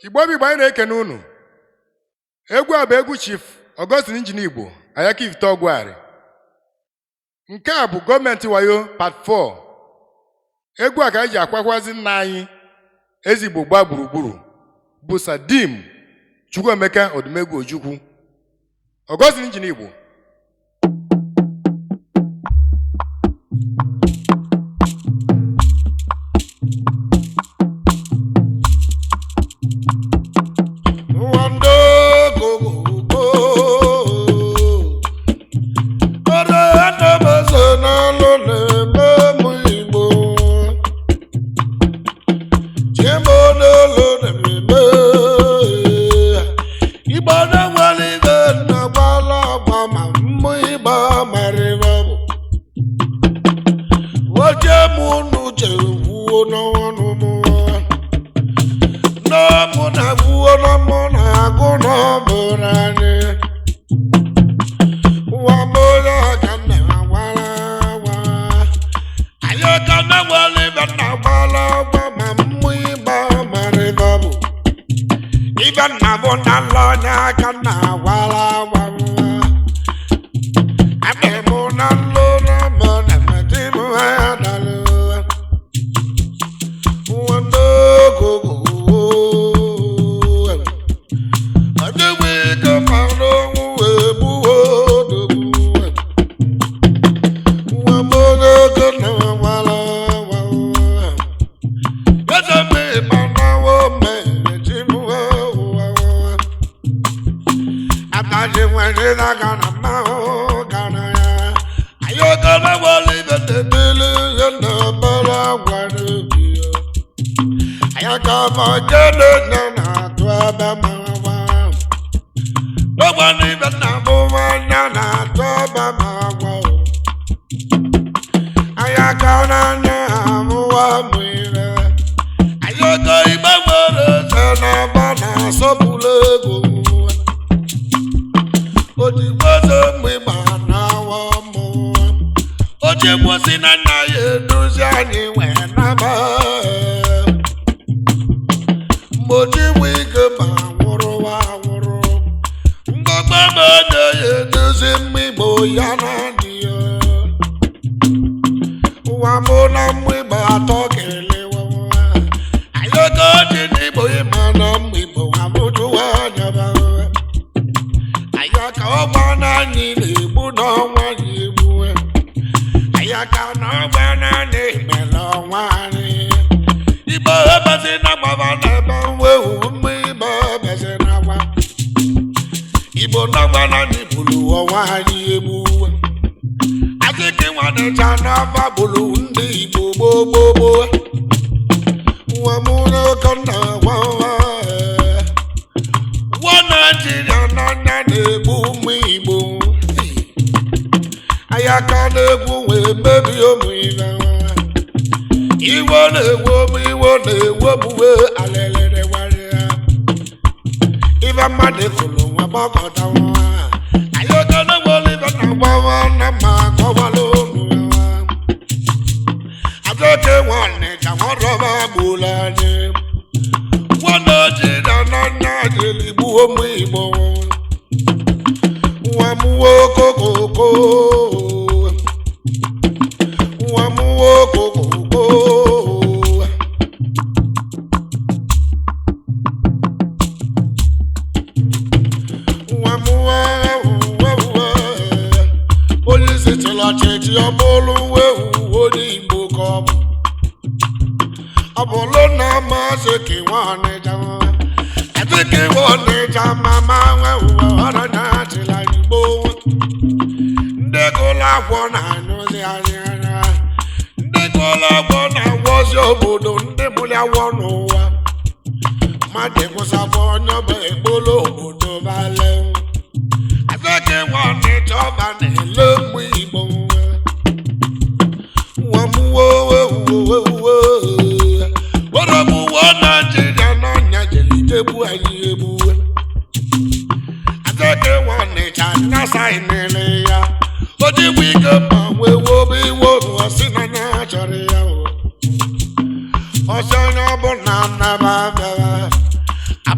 Igbo bi gbanye na-ekene unu. Egwu a bụ egwu Chief Augustine Injinia Igbo Ayaka Ifite Ogwari. Nke a bụ gọọmenti wayo part 4. Egwu a ka anyị ji akwakwazi nna anyị Ezigbo gba gburugburu bụ Sadim Chukwuemeka Odumegwu Ojukwu. Augustine Injinia Igbo.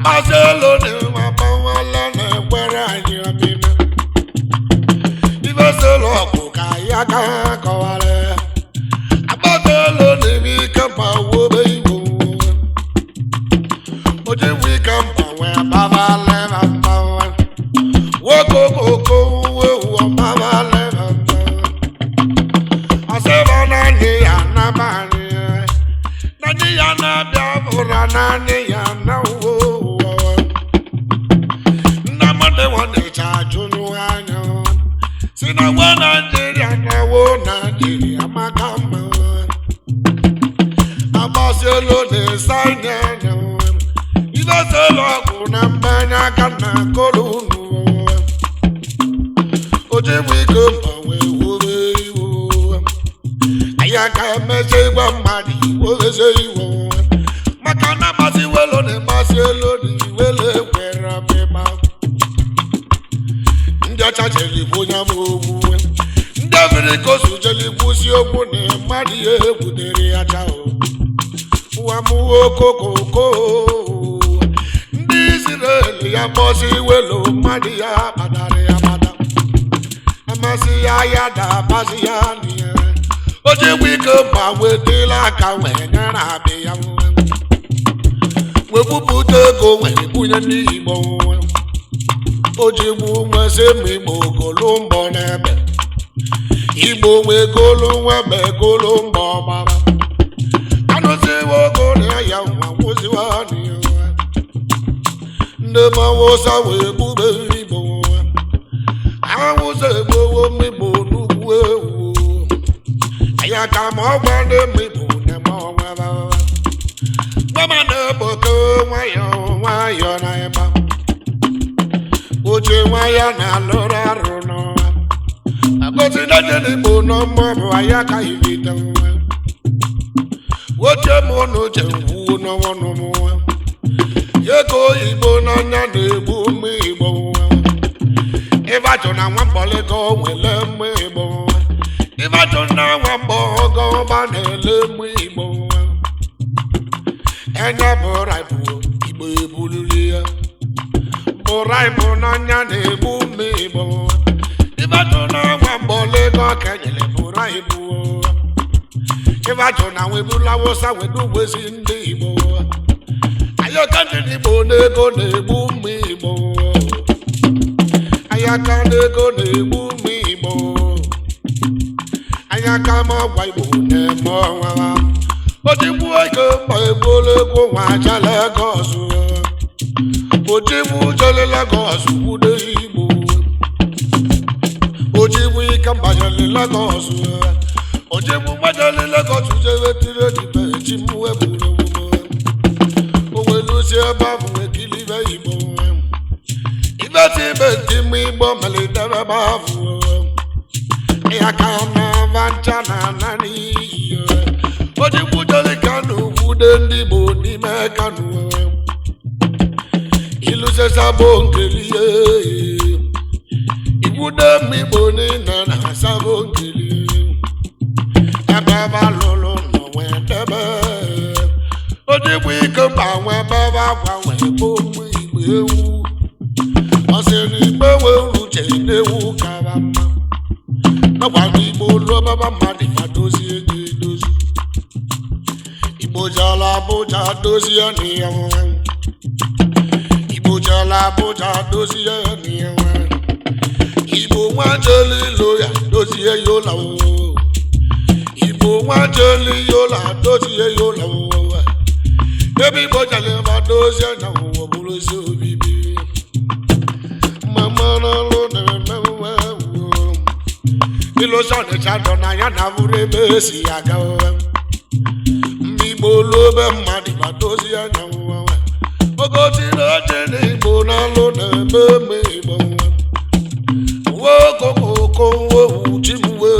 Maselo ne mabawala ne kwara nyamime. Iveselo kukaya kakawale. Abatelo ne mikamba wobeibo. Oje wikamba we babale babawa. Woko koko we babale babawa. Asebana ni anabani. Nani yana biabura nani yana wo. Sina wana Nigeria na wo Nigeria makama. Abaselo ne sanya na. Ila selo kuna mbanya kana kolunu. Oje wiko mawe wobe wo. Ayaka meje gwa madi wobe wo. Makana masi welo ne maselo ni wele kwera pema. Chacheli bonya mobu ndavere kosu cheli busi obune madi ebudere achao wa muwo kokoko ndisireli ya bosi welo madi ya badare ya bada amasi ya yada basi ya ni oje wiko ba wedela ka wenyara be ya we bubute go we bunya ni igbo Ojibu mwese mo kolumbo nebe Igbo we golu webe kolumbo baba Anosi wo gole ya wamuzi wani Ndema wosa we bube ibo Awuse bo mibo nuwe Ayaka mwabande mibo nema waba Mama nebo ko wayo na eba Oje waya na lora rono. Agosi na jeli bono mo ayaka ivita. Oje mono je wu no wono mo. Yeko ibo na nya de bu mi ibo. Eva jona wan bole go wele mi ibo. Eva jona wan bo go ba ne le mi ibo. Enya bora ibo ibo ibululia. Borai bonanya ne bumi bo. Ibatona wambole go kenyele borai bo. Ibatona we bula wosa we do wesi ndi bo. Ayo kanje ni bo ne go ne bumi bo. Ayaka ne go ne bumi bo. Ayaka ma wai bo ne mo wa. Oti bu ego pa ebole go wa jale go su. Ojibu jale Lagos wude Igbo. Ojibu ikamba jale Lagos. Ojibu majale Lagos jewe tire dibe chimu ebure wo. Owelu se babu ekili be Igbo. Ibe ti be timu Igbo mele dara babu. Ayaka na vanja na nani. Ojibu jale Kanu wude ndibo ni me Kanu. Iluse sabongelie Ibude mi boni na sabongelie Ababa lolo no wendebe Odi wiko ba webaba wa webo mwewu Aseni bewe uruche newu kabama Na wani bolo baba madi fadosi ege dosi Ibo jala boja dosi ani yawon Bojala boja dosie ni ewe Ibo wanjeli loya dosie yola o Ibo wanjeli yola dosie yola o Ebi bojale ba dosie na o bolo so bibi Mama na lo na mewe o Ilo sane chado na ya na vure besi aga o Mi bolo be madi ba dosie na o Ogoti no jene bona lo na be me bo. Wo koko wo ujimu wo.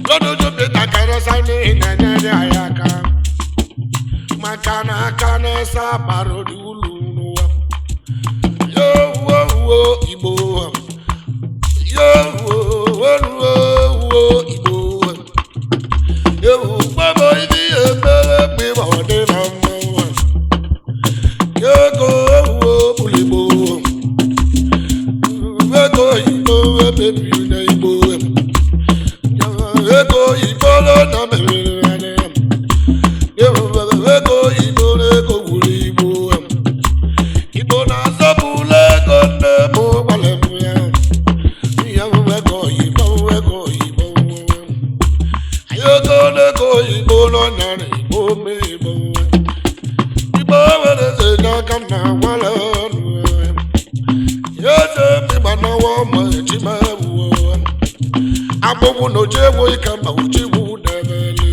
Lodo jo be takara sa ni na ayaka. Makana kana sa baro di ulu. Yo wo Igbo. Yo wo Igbo. Yo babo idi e be me bo de na. Yo ibolo na mere ego ibolo ego wuru igbo igbo na-asọpụrụ ego nne m gwara m ya ihe m ego igbo ego igbo nọ nyara igbo mee igbo nwere eze n'aka na nwale ọnụ ya eze mgba n'ọnwa ma ejima ewu agbụgbụ na oji egwu ike ma oji egwu debele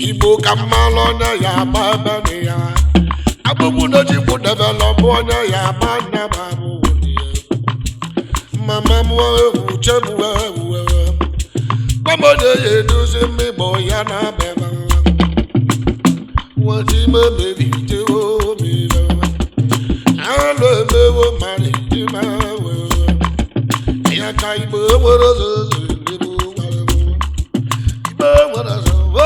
igbo ka mmalụ onye ya agba ebe ya agbụgbụ na oji egwu debele ọbụ onye ya agba nna m abụghị mama m ewu chebu ewu gbamode ya edozi mmigbo ya na abịa wati me baby tewo mi lo alo mewo mari ti ma wo ya kai bo woro zo ni bo wala ibe wora zo wo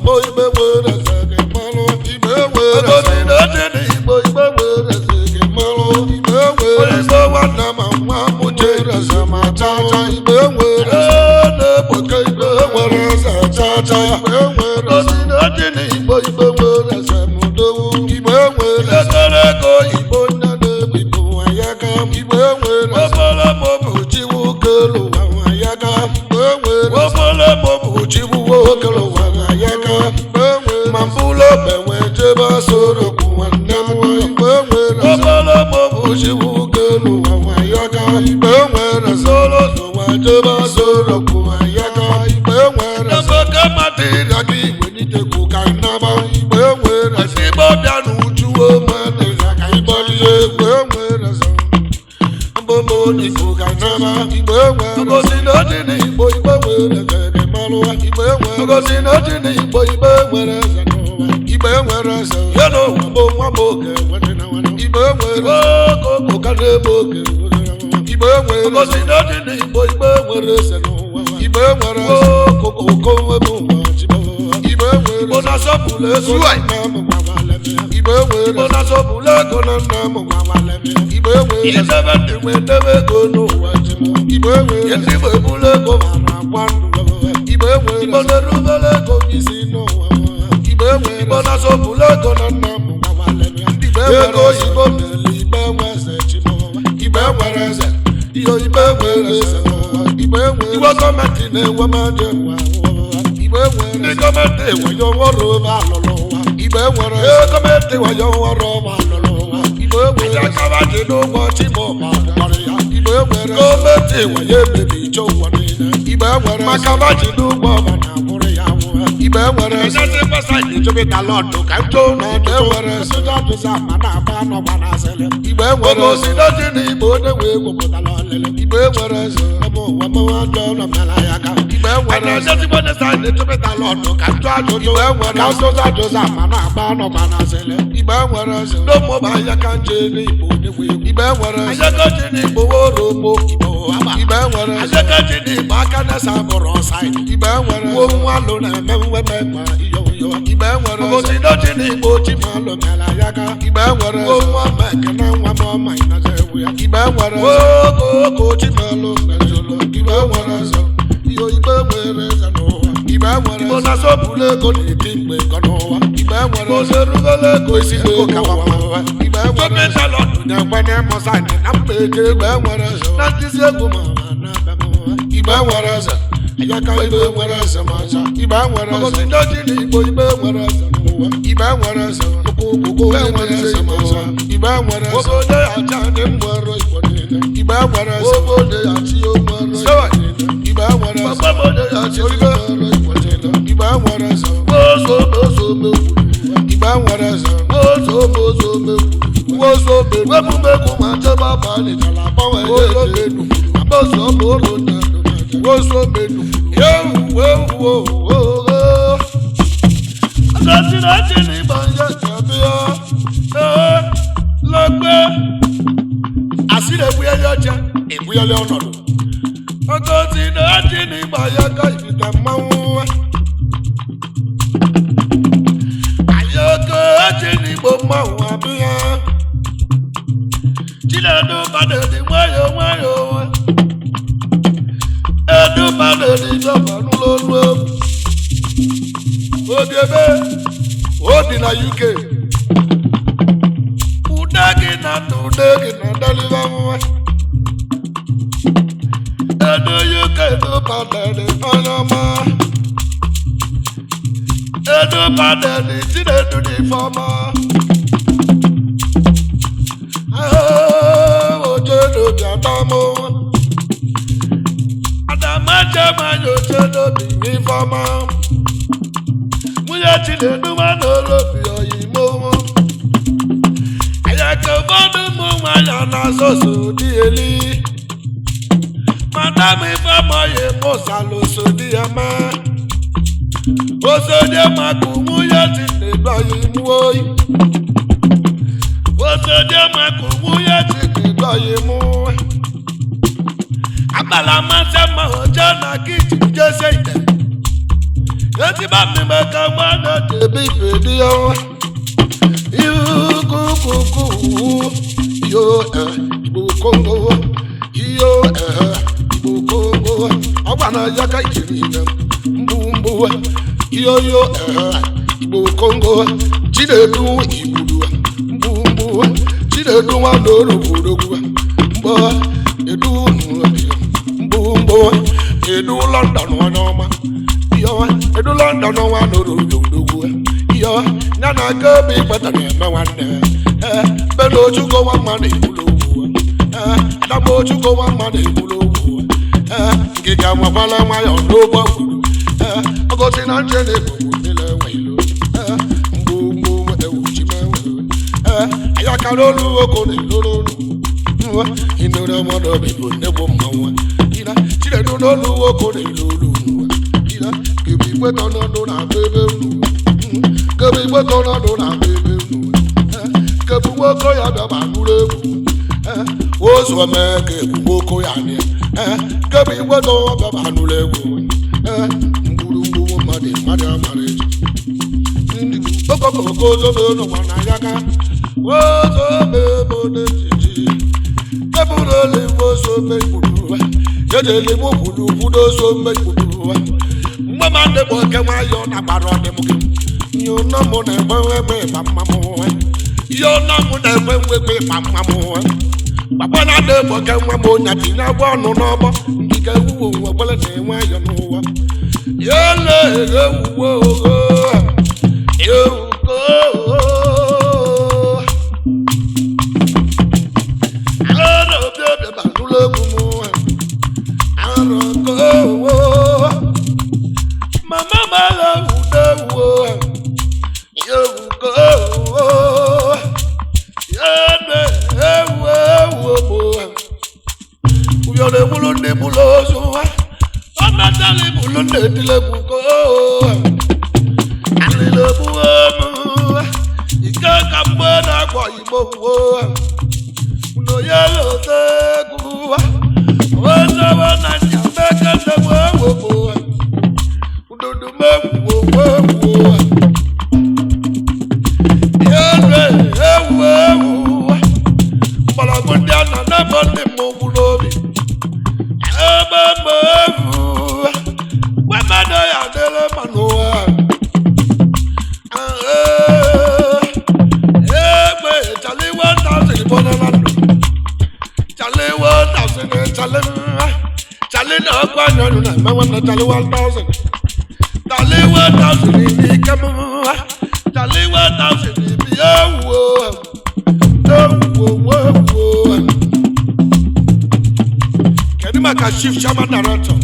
mo ibe wora zo ke malo ibe wora zo ni de ni ibe wora zo ke malo ibe wora zo wana ma wa mo je ra zo ma cha cha ibe wora zo ne bo ke ibe wora zo cha cha ibe wora zo ni de ni ibe na-eri dọba n'ụlọ ọrụ egwu Obiebe Obi na UK ude gị na ndụ ude gị na ndaliva nwa Edo UK do padere onye ọma Edo padere Chinedu dị fọma Ojedo dị adamụ Adamaje manya ojedo dị fọma Nwunye Chinedu ma n'olobi oyimo Ayake ụfọdụ ụmụ nwanyị na-asọsọ dị eli Madam Ifeamoye Mosaloso di ama Osode maku nwunye Chinedu oyimo Osode maku nwunye Chinedu oyimo Abala mase ma oje na kiti jese ite Eti ba mi meka mwana tebi fedi yo Yu kukuku Yo Ibu Kongo Yo Ibu Kongo Obana yaka ikirine Mbumbu Yo Ibu Kongo Chinedu Ibudu Mbumbu Chinedu Wanoro Budogu Mba Edu Mbumbu Edu London Wanoma Edu London one no yo nana go be better than my one Beno to go one money Adamo to go one money Giga Wabala my own no bubble I got in Angela Boom boom Uchima Ayakaro Lolo You know the mother people never know She don't know Lolo Kebi weto no do na bebe nu. Kebi weto no do na bebe nu. Kebi woko ya baba nulewu. Ozo me kebi woko ya ne. Kebi weto baba nulewu. Mbulu made marriage. Oko zo be no wana yaka. Ozo be bode titi. Kebi le woso be bulu. Yede le mo bulu budo so be bulu. Mama de boke ma yo na baro de mo yo na mo na gbe mama mo yo na mo na gbe mama mo baba na de boke mo na ti na wo no no bo ndiga wu wo gbele ne wa yo no wa yo le wo yo go ara be ba dule ku mo ara go Mama mala udewo yo go yane ewo bo uyo le bulunde buloso ona dale bulunde dile buko ale le buomu ikaka mbona kwa ibowo uno yelo teguwa oza wana nyabeka tewo bo do me wo yeah bala gondia na bonde mo bulobi aba wa mada ya dele manoa chale 1000 bonalando chale 1000 chale na kwa nyonu na mawa na chale 1000 Tali 1000 ni kamu, tali 1000 ni biawo, Kedi maka chief chairman director,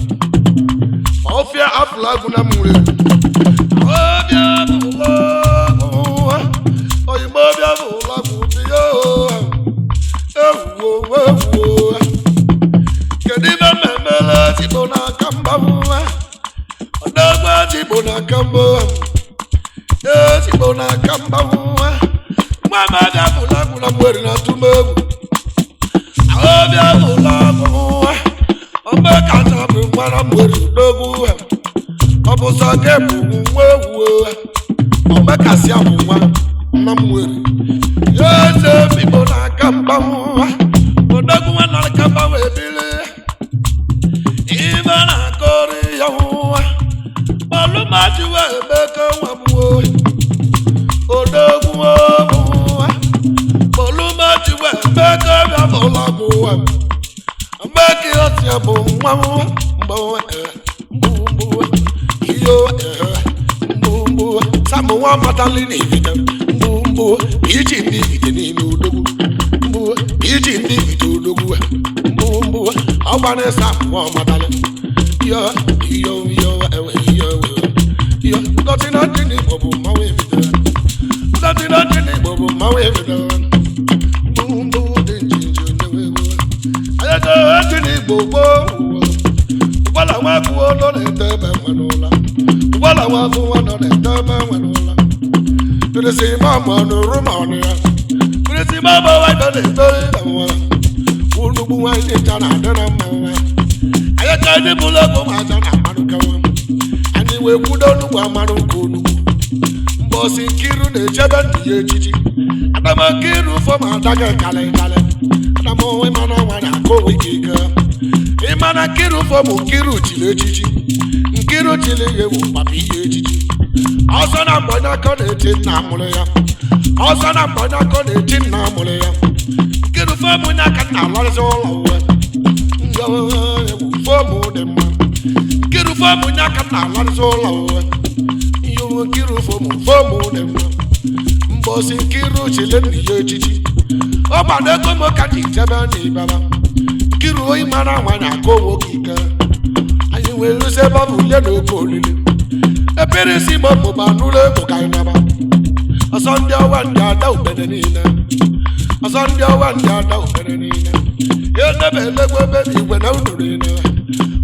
Ofia Aflagu na mure, Ofia Aflagu, Oyimobia Aflagu biyo, Kedi ba memele tibona kamba. Odagwa tibona kambo tibona kamba mama da bula mweri na tumebu Obia bula Obe kata mwana mweri dogu Obusa kebu mwewu Obe kasia mwa na mweri Yeze tibona kamba Odagwa na kamba webile Ibana kori yawa maluma jiwa emeka wabuo odogwo maluma jiwa emeka yabola buwa ambaki atiabo mwawo mbawo mbuwa iyo mbuwa samuwa matali ni vita mbuwa iji ndi vita ni odogwo mbuwa iji ndi vita odogwo mbuwa abane samuwa matali yo nothing in bobo mawe vida nothing in bobo mawe vida boom boom de jinjo newe ayata tini bobo wala wa ku no le tebe manola wala wa ku no le tebe manola tele se mama no romania tele se mama wa no le tebe manola ulu bu wa ni tana dana mama ayata ni bulo ko ma tana manuka wa we kudo nu amaru konu mbosi kiru de jebe ndiye ejiji adama kiru fo ma daga kale adama we mana wana ko wikika e mana kiru fo mu kiru chile ejiji nkiru chile ye wo papi ejiji asana mbona ko de tin na mule ya asana mbona ko de tin na mule ya kiru fo mu na ka na lo so lo we fo mu de ma kiru fo mu nyaka na la so lawo yo kiru fo mu dem mbosi kiru chile ni ejiji o ba de ko mo ka ti jebe ni baba kiru o imara wa na ko wo kika ayi we lu se ba bu le no ko lile e pere si mo mo ba nu le ko kai na ba asonde wa nda da u bene ni na asonde wa nda da u bene ni na ye na be le gbo be ni we na u ni na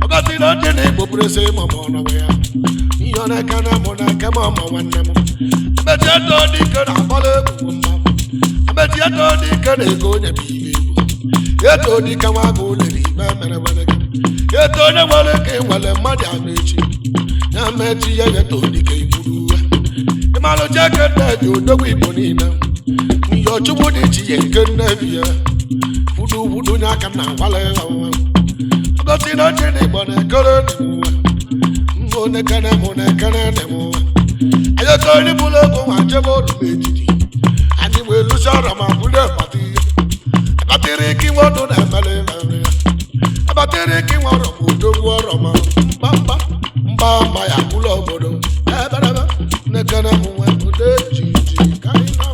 ogati no de ni bo prese mo mo no we ya yona kana mo na kama mo wanna mo beje to di kana bole ku mo beje to di kana go nya bi ye to di kama go le ni ba mere wale ye to na wale ke wale ma da mechi na mechi ye to di ke buru e ma lo je ke de jo do wi bo ni na yo chubu di ji ye ke na bi ya fudu nya kana wale ogati no de ni bo na koro ni mona kana ne mo ayo ko ni bulo ko wa je bo du meji ani we lu sara ma bulo patiri ki wo do na mele patiri ki wo ro do wo ro ma mba ya bulo bodo e ba ne kana mo wa de ji kai na